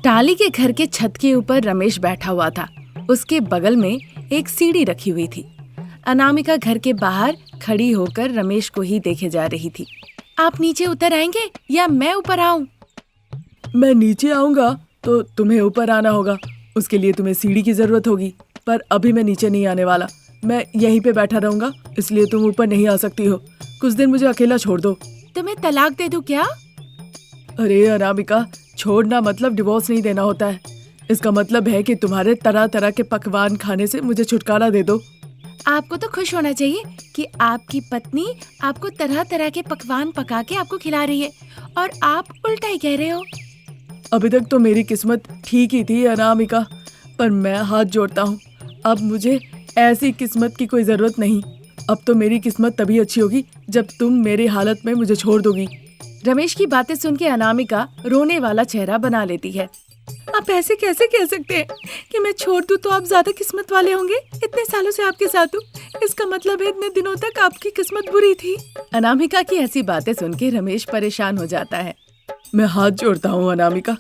टाली के घर के छत के ऊपर रमेश बैठा हुआ था। उसके बगल में एक सीढ़ी रखी हुई थी। अनामिका घर के बाहर खड़ी होकर रमेश को ही देखे जा रही थी। आप नीचे उतर आएंगे या मैं ऊपर आऊं? मैं नीचे आऊंगा तो तुम्हें ऊपर आना होगा। उसके लिए तुम्हें सीढ़ी की जरूरत होगी, पर अभी मैं नीचे नहीं आने वाला। मैं यहीं पे बैठा रहूंगा, इसलिए तुम ऊपर नहीं आ सकती हो। कुछ दिन मुझे अकेला छोड़ दो। तुम्हें तलाक दे दूं क्या? अरे अनामिका, छोड़ना मतलब डिवोर्स नहीं देना होता है। इसका मतलब है कि तुम्हारे तरह तरह के पकवान खाने से मुझे छुटकारा दे दो। आपको तो खुश होना चाहिए कि आपकी पत्नी आपको तरह तरह के पकवान पका के आपको खिला रही है, और आप उल्टा ही कह रहे हो। अभी तक तो मेरी किस्मत ठीक ही थी अनामिका, पर मैं हाथ जोड़ता हूँ, अब मुझे ऐसी किस्मत की कोई जरूरत नहीं। अब तो मेरी किस्मत तभी अच्छी होगी जब तुम मेरी हालत में मुझे छोड़ दोगी। रमेश की बातें सुन के अनामिका रोने वाला चेहरा बना लेती है। आप ऐसे कैसे कह सकते हैं कि मैं छोड़ दूं तो आप ज्यादा किस्मत वाले होंगे? इतने सालों से आपके साथ हूँ, इसका मतलब है इतने दिनों तक आपकी किस्मत बुरी थी। अनामिका की ऐसी बातें सुन के रमेश परेशान हो जाता है। मैं हाथ जोड़ता हूँ अनामिका,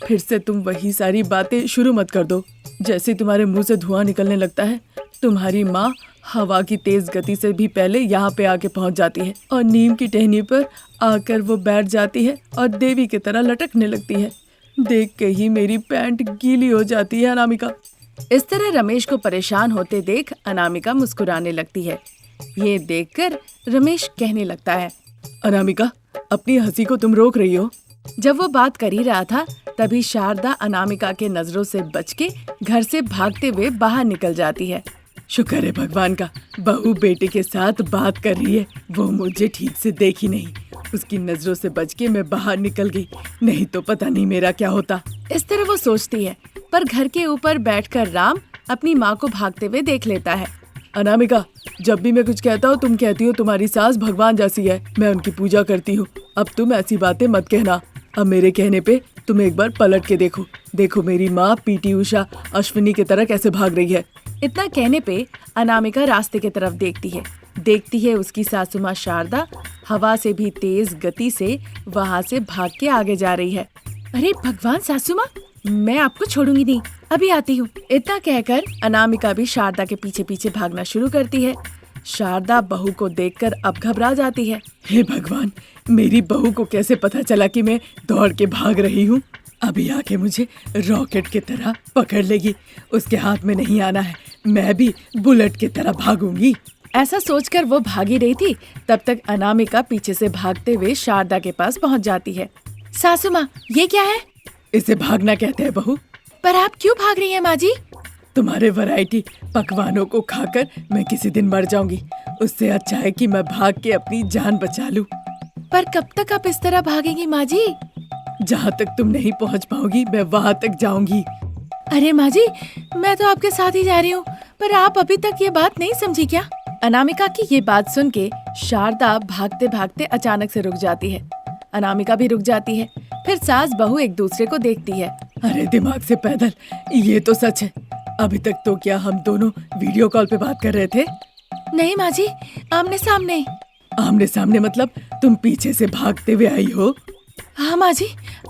फिर से तुम वही सारी बातें शुरू मत कर दो। जैसे तुम्हारे मुंह से धुआं निकलने लगता है, तुम्हारी माँ हवा की तेज गति से भी पहले यहाँ पे आके पहुँच जाती है और नीम की टहनी पर आकर वो बैठ जाती है और देवी की तरह लटकने लगती है। देख के ही मेरी पैंट गीली हो जाती है अनामिका। इस तरह रमेश को परेशान होते देख अनामिका मुस्कुराने लगती है। ये देखकर रमेश कहने लगता है, अनामिका, अपनी हंसी को तुम रोक रही हो। जब वो बात कर ही रहा था तभी शारदा अनामिका के नजरों से बच के घर से भागते हुए बाहर निकल जाती है। शुक्र है भगवान का, बहू बेटे के साथ बात कर रही है। वो मुझे ठीक से देखी नहीं, उसकी नजरों से बच के मैं बाहर निकल गई, नहीं तो पता नहीं मेरा क्या होता। इस तरह वो सोचती है, पर घर के ऊपर बैठकर राम अपनी माँ को भागते हुए देख लेता है। अनामिका, जब भी मैं कुछ कहता हूँ तुम कहती हो तुम्हारी सास भगवान जैसी है, मैं उनकी पूजा करती हूँ। अब तुम ऐसी बातें मत कहना। अब मेरे कहने पे तुम एक बार पलट के देखो। देखो मेरी माँ पीटी उषा अश्विनी की तरह कैसे भाग रही है। इतना कहने पे अनामिका रास्ते की तरफ देखती है उसकी सासू माँ शारदा हवा से भी तेज गति से वहाँ से भाग के आगे जा रही है। अरे भगवान सासू माँ, मैं आपको छोड़ूंगी नहीं, अभी आती हूँ। इतना कहकर अनामिका भी शारदा के पीछे पीछे भागना शुरू करती है। शारदा बहू को देखकर अब घबरा जाती है। हे भगवान, मेरी बहू को कैसे पता चला कि मैं दौड़ के भाग रही हूँ? अभी आके मुझे रॉकेट की तरह पकड़ लेगी। उसके हाथ में नहीं आना है, मैं भी बुलेट की तरह भागूंगी। ऐसा सोचकर वो भागी रही थी, तब तक अनामिका पीछे से भागते हुए शारदा के पास पहुंच जाती है। सासू माँ, ये क्या है? इसे भागना कहते हैं बहू। पर आप क्यों भाग रही हैं माँ जी? तुम्हारे वैरायटी पकवानों को खाकर मैं किसी दिन मर जाऊंगी। उससे अच्छा है कि मैं भाग के अपनी जान बचा लूं। पर कब तक आप इस तरह भागेंगी माँ जी? जहाँ तक तुम नहीं पहुँच पाओगी मैं वहाँ तक जाऊंगी। अरे माँ जी, मैं तो आपके साथ ही जा रही हूँ, पर आप अभी तक ये बात नहीं समझी क्या? अनामिका की ये बात सुन के शारदा भागते भागते अचानक से रुक जाती है। अनामिका भी रुक जाती है। फिर सास बहू एक दूसरे को देखती है। अरे दिमाग से पैदल, ये तो सच है। अभी तक तो क्या हम दोनों वीडियो कॉल पे बात कर रहे थे? नहीं माँ जी, आमने सामने। आमने सामने मतलब तुम पीछे से भागते हुए आई हो? हाँ माँ जी,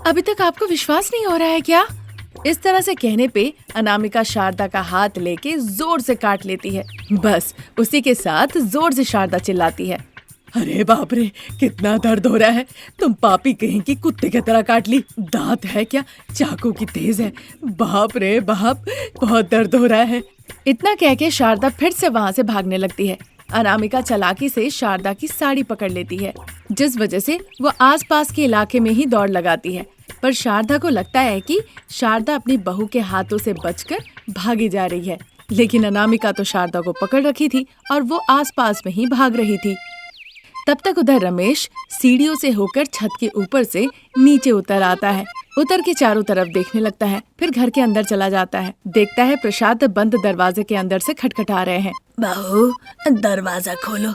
अभी तक आपको विश्वास नहीं हो रहा है क्या? इस तरह से कहने पे अनामिका शारदा का हाथ लेके जोर से काट लेती है। बस उसी के साथ जोर से शारदा चिल्लाती है। अरे बाप रे, कितना दर्द हो रहा है। तुम पापी कहीं की कुत्ते की तरह काट ली। दांत है क्या? चाकू की तेज है। बाप रे बाप, बहुत दर्द हो रहा है। इतना कह के शारदा फिर से वहाँ से भागने लगती है। अनामिका चालाकी से शारदा की साड़ी पकड़ लेती है, जिस वजह से वो आसपास के इलाके में ही दौड़ लगाती है। पर शारदा को लगता है कि शारदा अपनी बहू के हाथों से बचकर भागी जा रही है, लेकिन अनामिका तो शारदा को पकड़ रखी थी और वो आसपास में ही भाग रही थी। तब तक उधर रमेश सीढ़ियों से होकर छत के ऊपर से नीचे उतर आता है। उतर के चारों तरफ देखने लगता है, फिर घर के अंदर चला जाता है। देखता है प्रसाद बंद दरवाजे के अंदर से खटखटा रहे हैं। बहू, दरवाजा खोलो।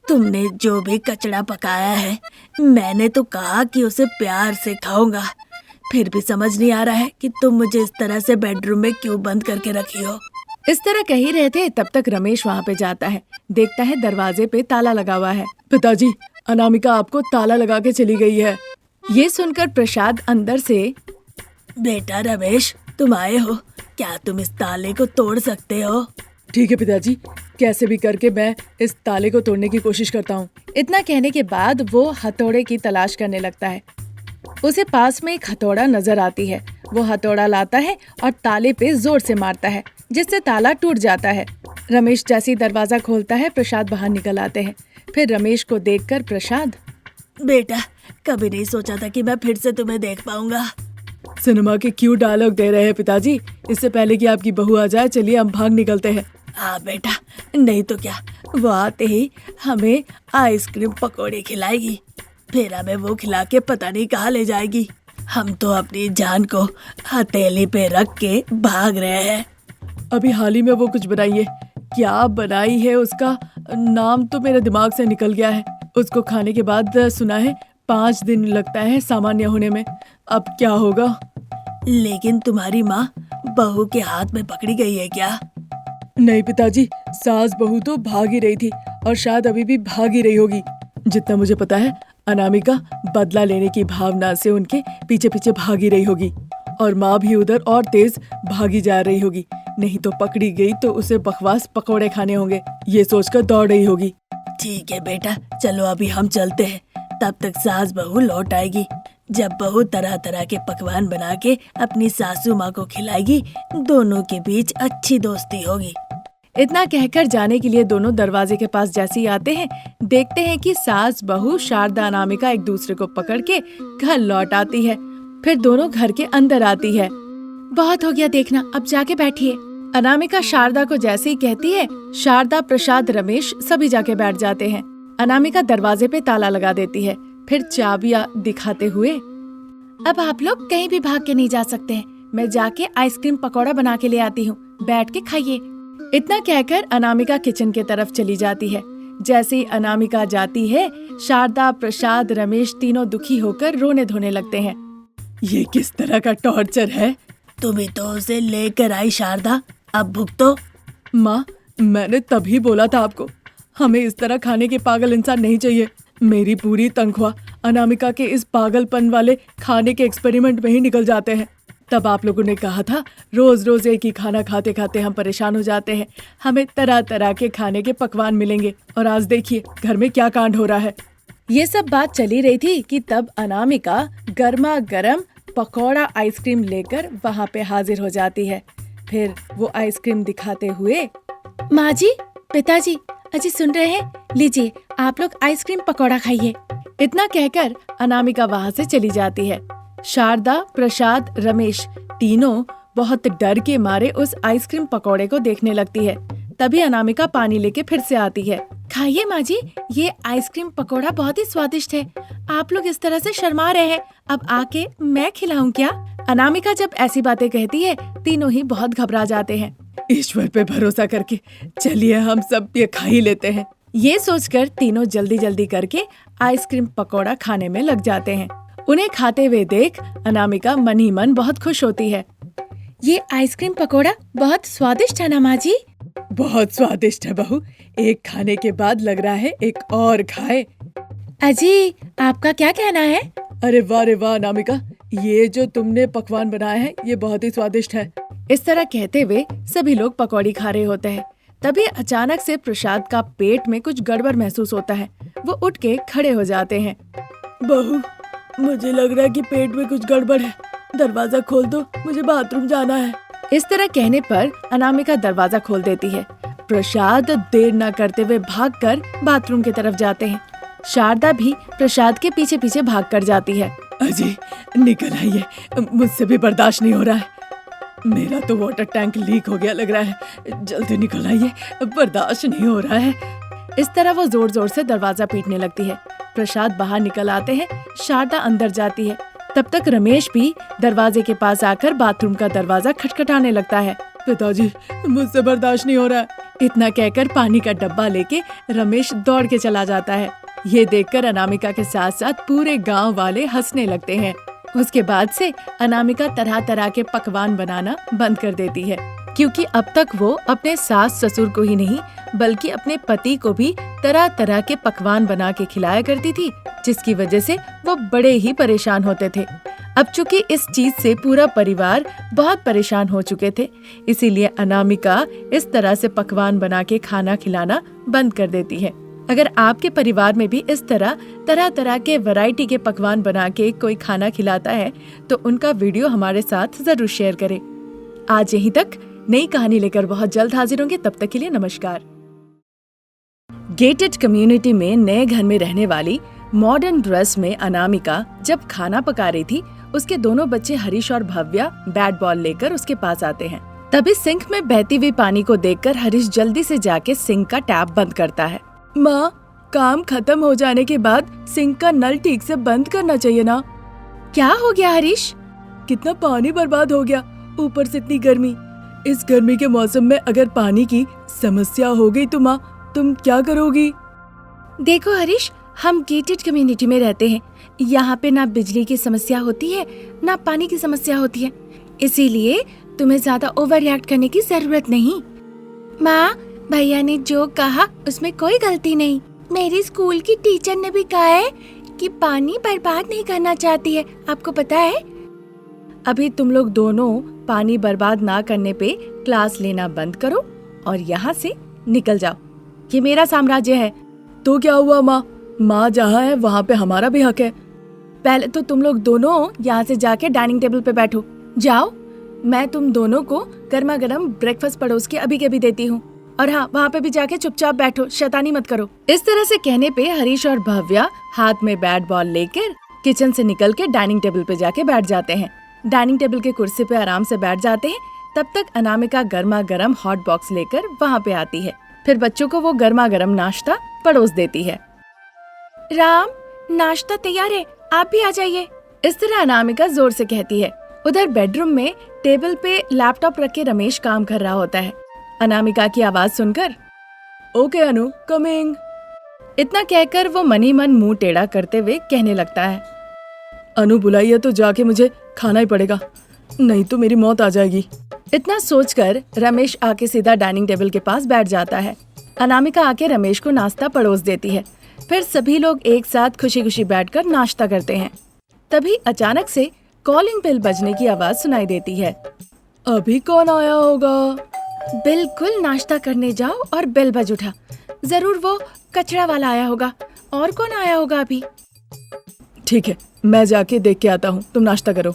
तुमने जो भी कचड़ा पकाया है, मैंने तो कहा कि उसे प्यार से खाऊंगा। फिर भी समझ नहीं आ रहा है कि तुम मुझे इस तरह से बेडरूम में क्यों बंद करके रखी हो। इस तरह कह ही रहे थे, तब तक रमेश वहाँ पे जाता है। देखता है दरवाजे पे ताला लगा हुआ है। पिताजी, अनामिका आपको ताला लगा के चली गई है। ये सुनकर प्रसाद अंदर से, बेटा रमेश, तुम आए हो। क्या तुम इस ताले को तोड़ सकते हो? ठीक है पिताजी, कैसे भी करके मैं इस ताले को तोड़ने की कोशिश करता हूँ। इतना कहने के बाद वो हथौड़े की तलाश करने लगता है। उसे पास में एक हथौड़ा नजर आती है। वो हथौड़ा लाता है और ताले पे जोर से मारता है, जिससे ताला टूट जाता है। रमेश जैसे ही दरवाजा खोलता है, प्रसाद बाहर निकल आते हैं। फिर रमेश को देखकर प्रसाद, बेटा, कभी नहीं सोचा था कि मैं फिर से तुम्हें देख पाऊंगा। सिनेमा के क्यों डायलॉग दे रहे हैं पिताजी? इससे पहले कि आपकी बहू आ जाए, चलिए हम भाग निकलते हैं। हाँ बेटा, नहीं तो क्या, वो आते ही हमें आइसक्रीम पकौड़े खिलाएगी, फिर हमें वो खिला के पता नहीं कहाँ ले जाएगी। हम तो अपनी जान को हथेली पे रख के भाग रहे हैं। अभी हाल ही में वो कुछ बनाई है। क्या बनाई है, उसका नाम तो मेरे दिमाग से निकल गया है। उसको खाने के बाद सुना है 5 दिन लगता है सामान्य होने में। अब क्या होगा? लेकिन तुम्हारी माँ बहू के हाथ में पकड़ी गई है क्या? नहीं पिताजी, सास बहू तो भाग ही रही थी और शायद अभी भी भाग ही रही होगी। जितना मुझे पता है, अनामिका बदला लेने की भावना से उनके पीछे पीछे भागी रही होगी और माँ भी उधर और तेज भागी जा रही होगी। नहीं तो पकड़ी गई तो उसे बकवास पकौड़े खाने होंगे, ये सोचकर दौड़ रही होगी। ठीक है बेटा, चलो अभी हम चलते हैं। तब तक सास बहू लौट आएगी। जब बहू तरह तरह के पकवान बना के अपनी सासू माँ को खिलाएगी, दोनों के बीच अच्छी दोस्ती होगी। इतना कहकर जाने के लिए दोनों दरवाजे के पास जैसे ही आते हैं, देखते हैं कि सास बहू शारदा अनामिका एक दूसरे को पकड़ के घर लौट आती है। फिर दोनों घर के अंदर आती है। बहुत हो गया देखना, अब जाके बैठिए। अनामिका शारदा को जैसे ही कहती है, शारदा, प्रसाद, रमेश सभी जाके बैठ जाते हैं। अनामिका दरवाजे पे ताला लगा देती है, फिर चाबियां दिखाते हुए, अब आप लोग कहीं भी भाग के नहीं जा सकते हैं। मैं जाके आइसक्रीम पकौड़ा बना के ले आती हूँ, बैठ के खाइए। इतना कहकर अनामिका किचन के तरफ चली जाती है। जैसे ही अनामिका जाती है, शारदा, प्रसाद, रमेश तीनों दुखी होकर रोने धोने लगते हैं। ये किस तरह का टॉर्चर है? तुम्हें तो उसे लेकर आई शारदा, अब भुगतो। माँ, मैंने तभी बोला था आपको, हमें इस तरह खाने के पागल इंसान नहीं चाहिए। मेरी पूरी तनख्वाह अनामिका के इस पागलपन वाले खाने के एक्सपेरिमेंट में ही निकल जाते हैं। तब आप लोगों ने कहा था रोज रोज एक ही खाना खाते खाते हम परेशान हो जाते हैं, हमें तरह तरह के खाने के पकवान मिलेंगे। और आज देखिए घर में क्या कांड हो रहा है। ये सब बात चली रही थी कि तब अनामिका गर्मा गर्म पकौड़ा आइसक्रीम लेकर वहाँ पे हाजिर हो जाती है। फिर वो आइसक्रीम दिखाते हुए, माँ जी, पिताजी, अजी सुन रहे हैं? लीजिए आप लोग आइसक्रीम पकौड़ा खाइए। इतना कहकर अनामिका वहाँ से चली जाती है। शारदा, प्रसाद, रमेश तीनों बहुत डर के मारे उस आइसक्रीम पकौड़े को देखने लगती है। तभी अनामिका पानी लेके फिर से आती है। खाइए माँ जी, ये आइसक्रीम पकौड़ा बहुत ही स्वादिष्ट है। आप लोग इस तरह से शर्मा रहे हैं, अब आके मैं खिलाऊं क्या? अनामिका जब ऐसी बातें कहती है, तीनों ही बहुत घबरा जाते हैं। ईश्वर पे भरोसा करके चलिए हम सब ये खा ही लेते हैं। ये सोचकर तीनों जल्दी जल्दी करके आइसक्रीम पकौड़ा खाने में लग जाते हैं। उन्हें खाते हुए देख अनामिका मन ही मन बहुत खुश होती है। ये आइसक्रीम पकौड़ा बहुत स्वादिष्ट है ना माँ जी? बहुत स्वादिष्ट है बहू, एक खाने के बाद लग रहा है एक और खाए। अजी, आपका क्या कहना है? अरे वाह अनामिका, ये जो तुमने पकवान बनाया है ये बहुत ही स्वादिष्ट है। इस तरह कहते हुए सभी लोग पकौड़ी खा रहे होते हैं। तभी अचानक से प्रसाद का पेट में कुछ गड़बड़ महसूस होता है। वो उठ के खड़े हो जाते हैं। बहू, मुझे लग रहा है कि पेट में कुछ गड़बड़ है, दरवाजा खोल दो, मुझे बाथरूम जाना है। इस तरह कहने पर अनामिका दरवाजा खोल देती है। प्रसाद देर न करते हुए भागकर बाथरूम की तरफ जाते हैं। शारदा भी प्रसाद के पीछे पीछे भागकर जाती है। अजी निकल आइए, मुझसे भी बर्दाश्त नहीं हो रहा है। मेरा तो वाटर टैंक लीक हो गया लग रहा है, जल्दी निकल आइए, बर्दाश्त नहीं हो रहा है। इस तरह वो जोर जोर से दरवाजा पीटने लगती है। प्रसाद बाहर निकल आते हैं, शारदा अंदर जाती है। तब तक रमेश भी दरवाजे के पास आकर बाथरूम का दरवाजा खटखटाने लगता है। पिताजी, मुझसे बर्दाश्त नहीं हो रहा है। इतना कहकर पानी का डब्बा लेके रमेश दौड़ के चला जाता है। ये देखकर अनामिका के साथ साथ पूरे गांव वाले हंसने लगते हैं। उसके बाद से अनामिका तरह तरह के पकवान बनाना बंद कर देती है, क्योंकि अब तक वो अपने सास ससुर को ही नहीं बल्कि अपने पति को भी तरह तरह के पकवान बना के खिलाया करती थी, जिसकी वजह से वो बड़े ही परेशान होते थे। अब चूंकि इस चीज से पूरा परिवार बहुत परेशान हो चुके थे, इसीलिए अनामिका इस तरह से पकवान बना के खाना खिलाना बंद कर देती है। अगर आपके परिवार में भी इस तरह तरह के वैरायटी के पकवान बना के कोई खाना खिलाता है तो उनका वीडियो हमारे साथ जरूर शेयर करें। आज यहीं तक, नई कहानी लेकर बहुत जल्द हाजिर होंगे। तब तक के लिए नमस्कार। गेटेड कम्युनिटी में नए घर में रहने वाली मॉडर्न ड्रेस में अनामिका जब खाना पका रही थी, उसके दोनों बच्चे हरीश और भव्या बैट बॉल लेकर उसके पास आते हैं। तभी सिंक में बहती हुई पानी को देखकर हरीश जल्दी से जाके सिंक का टैप बंद करता है। माँ, काम खत्म हो जाने के बाद सिंक का नल ठीक से बंद करना चाहिए ना। क्या हो गया हरीश? कितना पानी बर्बाद हो गया, ऊपर से इतनी गर्मी। इस गर्मी के मौसम में अगर पानी की समस्या हो गई तो माँ, तुम क्या करोगी? देखो हरीश, हम गेटेड कम्युनिटी में रहते हैं। यहाँ पे ना बिजली की समस्या होती है, ना पानी की समस्या होती है, इसीलिए तुम्हें ज्यादा ओवर रिएक्ट करने की जरूरत नहीं। माँ, भैया ने जो कहा उसमें कोई गलती नहीं। मेरी स्कूल की टीचर ने भी कहा है कि पानी बर्बाद नहीं करना चाहती है, आपको पता है। अभी तुम लोग दोनों पानी बर्बाद ना करने पे क्लास लेना बंद करो और यहाँ से निकल जाओ। ये मेरा साम्राज्य है। तो क्या हुआ माँ? माँ जहाँ है वहाँ पे हमारा भी हक है। पहले तो तुम लोग दोनों यहाँ से जाके डाइनिंग टेबल पे बैठो। जाओ, मैं तुम दोनों को गर्मा गर्म ब्रेकफास्ट परोस के अभी के अभी देती हूँ। और हाँ, वहाँ पे भी जाके चुपचाप बैठो, शैतानी मत करो। इस तरह से कहने पे हरीश और भव्या हाथ में बैट बॉल लेकर किचन से निकल के डाइनिंग टेबल पे जाके बैठ जाते हैं। डाइनिंग टेबल के कुर्सी पे आराम से बैठ जाते हैं। तब तक अनामिका गर्मा गर्म हॉट बॉक्स लेकर वहाँ पे आती है। फिर बच्चों को वो गर्मा गर्म नाश्ता परोस देती है। राम, नाश्ता तैयार है, आप भी आ जाइए। इस तरह अनामिका जोर से कहती है। उधर बेडरूम में टेबल पे लैपटॉप रख के रमेश काम कर रहा होता है। अनामिका की आवाज सुनकर, ओके अनु, कमिंग, इतना कहकर वो मनी मन मुंह टेढ़ा करते हुए कहने लगता है। अनु बुलाई है तो जाके मुझे खाना ही पड़ेगा, नहीं तो मेरी मौत आ जाएगी। इतना सोचकर रमेश आके सीधा डाइनिंग टेबल के पास बैठ जाता है। अनामिका आके रमेश को नाश्ता परोस देती है। फिर सभी लोग एक साथ खुशी खुशी बैठकर नाश्ता करते हैं। तभी अचानक से कॉलिंग बेल बजने की आवाज सुनाई देती है। अभी कौन आया होगा? बिल्कुल, नाश्ता करने जाओ और बेल बज उठा। जरूर वो कचरा वाला आया होगा। और कौन आया होगा अभी? ठीक है, मैं जाके देख के आता हूँ, तुम नाश्ता करो।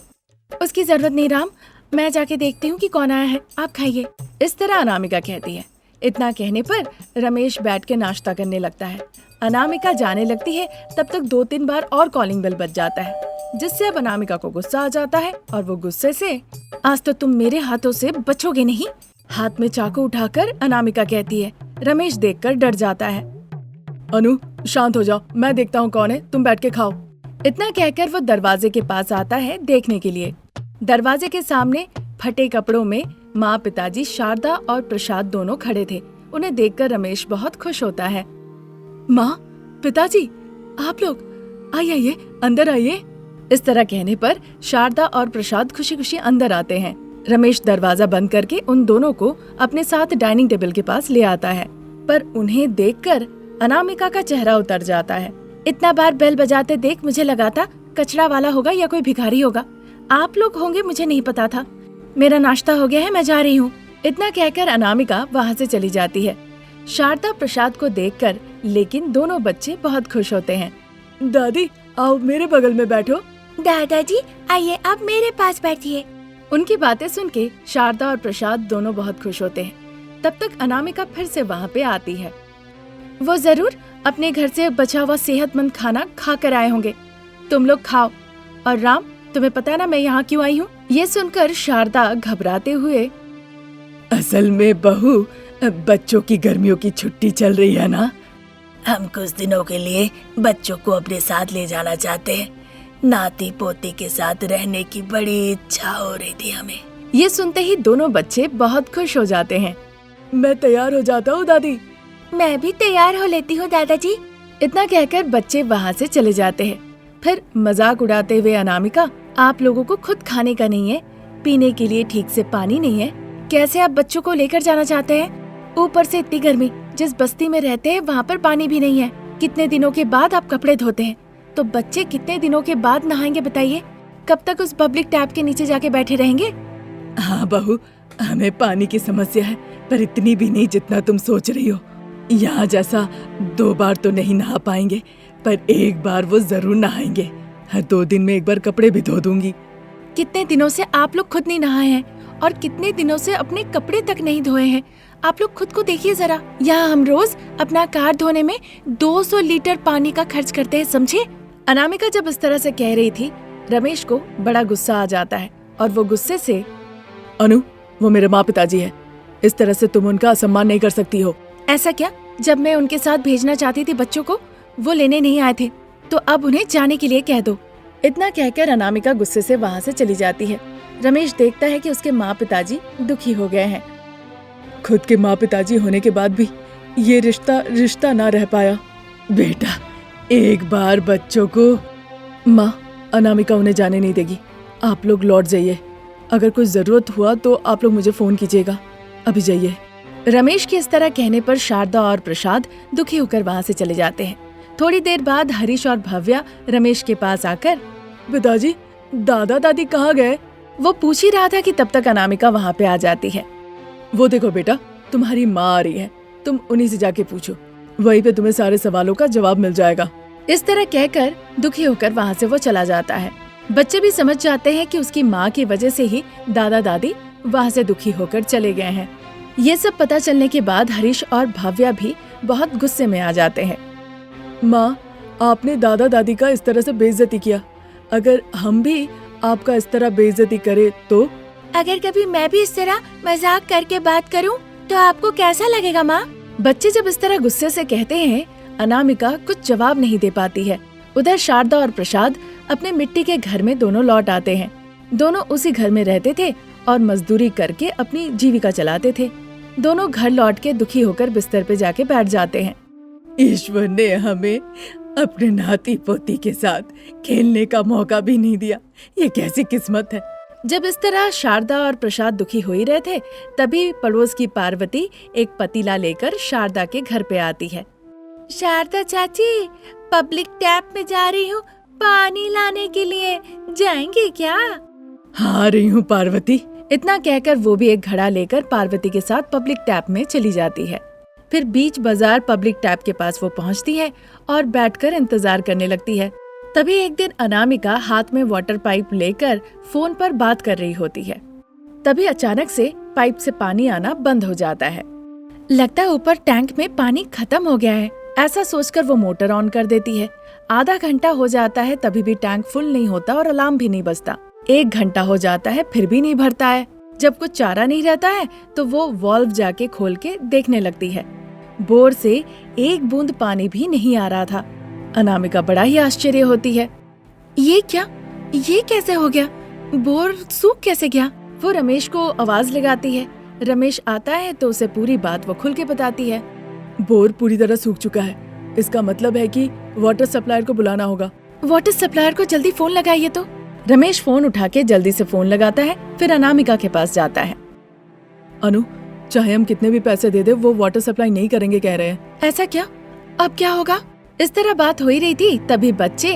उसकी जरूरत नहीं राम, मैं जाके देखती हूँ कि कौन आया है, आप खाइए। इस तरह अनामिका कहती है। इतना कहने पर रमेश बैठ के नाश्ता करने लगता है। अनामिका जाने लगती है, तब तक 2-3 बार और कॉलिंग बेल बज जाता है, जिससे अब अनामिका को गुस्सा आ जाता है और वो गुस्से से, आज तो तुम मेरे हाथों से बचोगे नहीं, हाथ में चाकू उठाकर अनामिका कहती है। रमेश देखकर डर जाता है। अनु, शांत हो जाओ, मैं देखता हूँ कौन है, तुम बैठ के खाओ। इतना कहकर वो दरवाजे के पास आता है देखने के लिए। दरवाजे के सामने फटे कपड़ों में माँ, पिताजी शारदा और प्रसाद दोनों खड़े थे। उन्हें देखकर रमेश बहुत खुश होता है। माँ, पिताजी, आप लोग आइए, अंदर आइए। इस तरह कहने पर शारदा और प्रसाद खुशी खुशी अंदर आते हैं। रमेश दरवाजा बंद करके उन दोनों को अपने साथ डाइनिंग टेबल के पास ले आता है, पर उन्हें देखकर अनामिका का चेहरा उतर जाता है। इतना बार बेल बजाते देख मुझे लगा था कचरा वाला होगा या कोई भिखारी होगा। आप लोग होंगे मुझे नहीं पता था। मेरा नाश्ता हो गया है, मैं जा रही हूँ। इतना कहकर अनामिका वहाँ से चली जाती है। शारदा प्रसाद को देखकर, लेकिन दोनों बच्चे बहुत खुश होते हैं। दादी, आओ मेरे बगल में बैठो। दादाजी, आइए आप मेरे पास बैठिए। उनकी बातें सुन के शारदा और प्रसाद दोनों बहुत खुश होते हैं। तब तक अनामिका फिर से वहाँ पे आती है। वो जरूर अपने घर से बचा हुआ सेहतमंद खाना खा कर आए होंगे। तुम लोग खाओ। और राम, तुम्हें पता है ना मैं यहाँ क्यों आई हूँ? ये सुनकर शारदा घबराते हुए, असल में बहू, बच्चों की गर्मियों की छुट्टी चल रही है ना, हम कुछ दिनों के लिए बच्चों को अपने साथ ले जाना चाहते हैं। नाती पोती के साथ रहने की बड़ी इच्छा हो रही थी हमें। ये सुनते ही दोनों बच्चे बहुत खुश हो जाते हैं। मैं तैयार हो जाता हूँ दादी। मैं भी तैयार हो लेती हूँ दादाजी। इतना कहकर बच्चे वहाँ से चले जाते हैं। फिर मजाक उड़ाते हुए अनामिका, आप लोगों को खुद खाने का नहीं है, पीने के लिए ठीक से पानी नहीं है, कैसे आप बच्चों को लेकर जाना चाहते हैं? ऊपर से इतनी गर्मी, जिस बस्ती में रहते हैं वहाँ पर पानी भी नहीं है। कितने दिनों के बाद आप कपड़े धोते हैं, तो बच्चे कितने दिनों के बाद नहाएंगे बताइए? कब तक उस पब्लिक टैप के नीचे जाके बैठे रहेंगे? हाँ बहू, हमें पानी की समस्या है, पर इतनी भी नहीं जितना तुम सोच रही हो। यहाँ जैसा 2 बार तो नहीं नहा पाएंगे, पर 1 बार वो जरूर नहाएंगे। हर 2 दिन में 1 बार कपड़े भी धो दूंगी। कितने दिनों से आप लोग खुद नहीं नहाए हैं और कितने दिनों से अपने कपड़े तक नहीं धोए हैं। आप लोग खुद को देखिए जरा। यहाँ हम रोज अपना कार धोने में 200 लीटर पानी का खर्च करते हैं, समझे? अनामिका जब इस तरह से कह रही थी, रमेश को बड़ा गुस्सा आ जाता है और वो गुस्से से, अनु, वो मेरे माँ पिताजी है, इस तरह से तुम उनका सम्मान नहीं कर सकती हो। ऐसा क्या? जब मैं उनके साथ भेजना चाहती थी बच्चों को, वो लेने नहीं आए थे, तो अब उन्हें जाने के लिए कह दो। इतना कहकर अनामिका गुस्से से वहाँ से चली जाती है। रमेश देखता है कि उसके माँ पिताजी दुखी हो गए हैं। खुद के माँ पिताजी होने के बाद भी ये रिश्ता ना रह पाया। बेटा, एक बार बच्चों को। माँ, अनामिका उन्हें जाने नहीं देगी, आप लोग लौट जाइए। अगर कुछ जरूरत हुआ तो आप लोग मुझे फोन कीजिएगा। अभी जाइए। रमेश के इस तरह कहने पर शारदा और प्रसाद दुखी होकर वहाँ से चले जाते हैं। थोड़ी देर बाद हरीश और भव्या रमेश के पास आकर, पिताजी, दादा दादी कहाँ गए? वो पूछ ही रहा था कि तब तक अनामिका वहाँ पे आ जाती है। वो देखो बेटा, तुम्हारी माँ आ रही है, तुम उन्हीं से जाके पूछो, वहीं पे तुम्हें सारे सवालों का जवाब मिल जाएगा। इस तरह कहकर दुखी होकर वहाँ से वो चला जाता है। बच्चे भी समझ जाते हैं कि उसकी माँ की वजह से ही दादा दादी वहाँ से दुखी होकर चले गए हैं। ये सब पता चलने के बाद हरीश और भव्या भी बहुत गुस्से में आ जाते हैं। माँ, आपने दादा दादी का इस तरह से बेइज्जती किया, अगर हम भी आपका इस तरह बेइज्जती करें तो? अगर कभी मैं भी इस तरह मजाक करके बात करूं तो आपको कैसा लगेगा माँ? बच्चे जब इस तरह गुस्से से कहते हैं, अनामिका कुछ जवाब नहीं दे पाती है। उधर शारदा और प्रसाद अपने मिट्टी के घर में दोनों लौट आते हैं। दोनों उसी घर में रहते थे और मजदूरी करके अपनी जीविका चलाते थे। दोनों घर लौट के दुखी होकर बिस्तर पे जाके बैठ जाते हैं। ईश्वर ने हमें अपने नाती पोती के साथ खेलने का मौका भी नहीं दिया, ये कैसी किस्मत है। जब इस तरह शारदा और प्रसाद दुखी हो ही रहे थे, तभी पड़ोस की पार्वती एक पतीला लेकर शारदा के घर पे आती है। शारदा चाची, पब्लिक टैप में जा रही हूँ पानी लाने के लिए, जाएंगे क्या? हाँ, रही हूँ पार्वती। इतना कहकर वो भी एक घड़ा लेकर पार्वती के साथ पब्लिक टैप में चली जाती है। फिर बीच बाजार पब्लिक टैप के पास वो पहुंचती है और बैठकर इंतजार करने लगती है। तभी एक दिन अनामिका हाथ में वाटर पाइप लेकर फोन पर बात कर रही होती है। तभी अचानक से पाइप से पानी आना बंद हो जाता है। लगता है ऊपर टैंक में पानी खत्म हो गया है। ऐसा सोचकर वो मोटर ऑन कर देती है। आधा घंटा हो जाता है, तभी भी टैंक फुल नहीं होता और अलार्म भी नहीं बजता। 1 घंटा हो जाता है, फिर भी नहीं भरता है। जब कुछ चारा नहीं रहता है तो वो वाल्व जाके खोल के देखने लगती है। बोर से 1 बूंद पानी भी नहीं आ रहा था। अनामिका बड़ा ही आश्चर्य होती है। ये क्या? ये कैसे हो गया? बोर सूख कैसे गया? वो रमेश को आवाज लगाती है। रमेश आता है तो उसे पूरी बात वो खुल के बताती है। बोर पूरी तरह सूख चुका है, इसका मतलब है कि वाटर सप्लायर को बुलाना होगा। वाटर सप्लायर को जल्दी फोन लगाइए तो। रमेश फोन उठा के जल्दी से फोन लगाता है, फिर अनामिका के पास जाता है। अनु, चाहे हम कितने भी पैसे दे दे, वो वाटर सप्लाई नहीं करेंगे कह रहे हैं। ऐसा क्या? अब क्या होगा? इस तरह बात हो ही रही थी, तभी बच्चे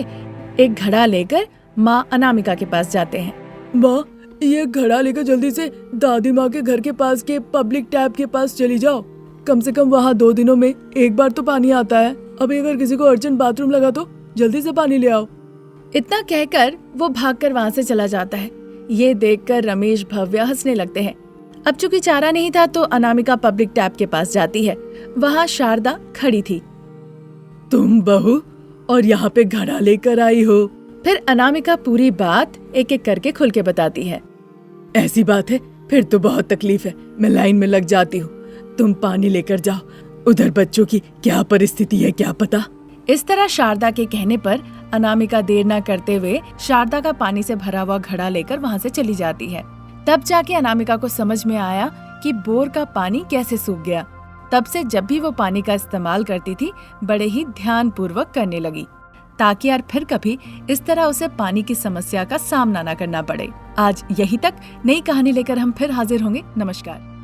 एक घड़ा लेकर माँ अनामिका के पास जाते हैं। माँ, ये घड़ा लेकर जल्दी से दादी माँ के घर के पास के पब्लिक टैप के पास चली जाओ। कम से कम वहाँ 2 दिनों में 1 बार तो पानी आता है। अभी अगर किसी को अर्जेंट बाथरूम लगा तो जल्दी से पानी ले आओ। इतना कहकर वो भागकर वहाँ से चला जाता है। ये देखकर रमेश भव्या हंसने लगते हैं। अब चूंकि चारा नहीं था तो अनामिका पब्लिक टैप के पास जाती है। वहाँ शारदा खड़ी थी। तुम बहू और यहाँ पे घड़ा लेकर आई हो? फिर अनामिका पूरी बात एक एक करके खुल के बताती है। ऐसी बात है, फिर तो बहुत तकलीफ है। मैं लाइन में लग जाती हूँ, तुम पानी लेकर जाओ। उधर बच्चों की क्या परिस्थिति है क्या पता। इस तरह शारदा के कहने पर अनामिका देर न करते हुए शारदा का पानी से भरा हुआ घड़ा लेकर वहाँ से चली जाती है। तब जाके अनामिका को समझ में आया कि बोर का पानी कैसे सूख गया। तब से जब भी वो पानी का इस्तेमाल करती थी, बड़े ही ध्यान पूर्वक करने लगी, ताकि यार फिर कभी इस तरह उसे पानी की समस्या का सामना न करना पड़े। आज यहीं तक। नई कहानी लेकर हम फिर हाजिर होंगे। नमस्कार।